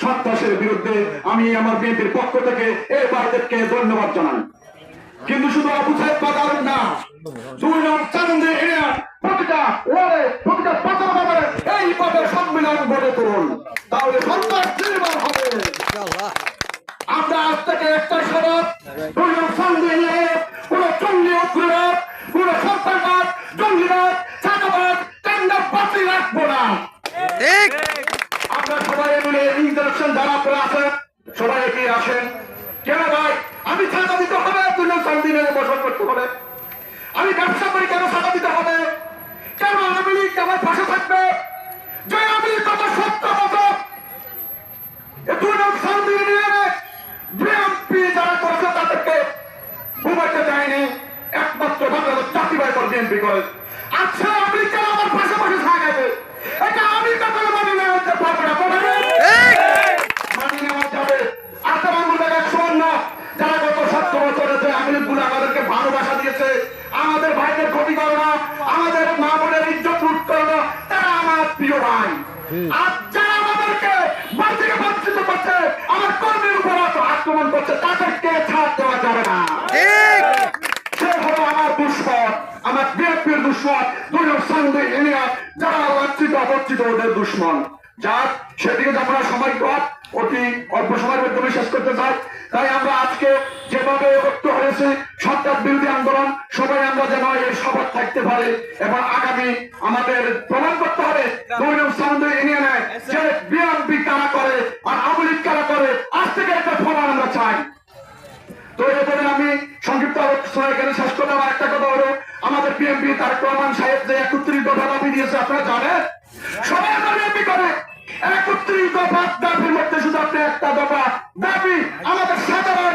সন্ত্রাসের বিরুদ্ধে আমি আমার বিএনপির পক্ষ থেকে এই ভাইদেরকে ধন্যবাদ জানাই। কিন্তু শুধু আবু সাহেব বাজার না, 2 নং চান্দে এরিয়া প্রতিটা ওয়ার্ডে প্রতিটা পাতার ব্যাপারে এইভাবে সম্মেলন গড়ে তুলুন, তাহলে সন্ত্রাস নির্মূল হবে। আমরা আজ থেকে একটা শপথ, 2 নং চান্দে এরিয়ায় কোন জঙ্গি উগ্রবাদ, কোন সন্ত্রাসবাদ, জঙ্গিবাদ, চাঁদাবাদ, টেন্ডার বাতিল রাখবো না। আমরা সবাই মিলে ইন্টারাকশন যারা আপনারা আছেন সবাই এগিয়ে আসেন। কেন ভাই আমি ছাতা দিতে হবে, 2 নং চান্দে বসবাস করতে হবে? আমি ব্যবসা করি কেন ছাতা দিতে হবে? কেন আওয়ামী লীগ আমার পাশে থাকবে? যে আওয়ামী লীগ কত 70 বছর 2 নং চান্দে বিএনপি যারা করেছে তাদেরকে ঘুমাইতে দেয়নি, একমাত্র বাংলাদেশ জাতীয় করে বিএনপি করে। আচ্ছা আওয়ামী লীগ কেন আমার পাশে পাশে থাকবে? এটা আমি কখনো মানি নেওয়া পারবো না, মানি নেওয়া যাবে। আচ্ছা বাংলাদেশ 100 যারা গত 70 বছরে যে আওয়ামী লীগগুলো আমাদেরকে ভালোবাসা দিয়েছে, আমাদের ভাইদের ক্ষতি করে না, আমাদের মা বোনের ইজ্জত লুট করে না, তারা আমার প্রিয় ভাই। আর যারা আমাদেরকে বাড়ি থেকে বঞ্চিত করছে, আমার কর্মীর উপর আক্রমণ করছে, তাদেরকে ছাড় দেওয়া যাবে না। সে হলো আমার দুশ্মন, আমার বিএনপির দুশ্মন, 2 নং চান্দে এরিয়া যারা লাঞ্ছিত অবঞ্চিত ওদের দুশ্মন। যাক সেদিকে আমরা সময় অতি অল্প সময়ের মাধ্যমে শেষ করতে চাই। তাই আমরা আজকে যেভাবে ঐক্য হয়েছে সরকার বিরোধী আন্দোলন, সবাই আমরা যেন এই শপথ থাকতে পারে এবং আগামী আমাদের প্রমাণ করতে হবে 2 নং চান্দে ইউনিয়নে যে বিএনপি কারা করে আর আওয়ামী লীগ কারা করে, আজ থেকে একটা প্রমাণ আমরা চাই। তো এরপরে আমি সংক্ষিপ্ত আলোচনা এখানে শেষ করলে আমার একটা কথা হলো, আমাদের বিএনপি তারেক রহমান সাহেব যে 31 দফা দাবি দিয়েছে আপনারা জানেন, সবাই আমরা বিএনপি করে 31 দফা দাবির মধ্যে শুধু আপনি একটা দফা দাবি আমাদের সাধারণ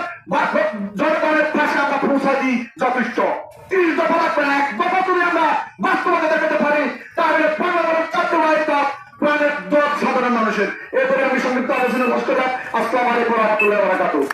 জনগণের পাশে আমরা পৌঁছা দিই যথেষ্ট। 30 দফা লাগবে না, 1 দফা যদি আমরা বাস্তবতা দেখাতে পারি তাহলে বাংলাদেশের চারটি প্রাণের দোয়া সাধারণ মানুষের। এরপরে আমি সংক্ষিপ্ত আলোচনা শেষ করলাম। আসসালামু আলাইকুম ওয়া রাহমাতুল্লাহি ওয়া বারাকাতুহু।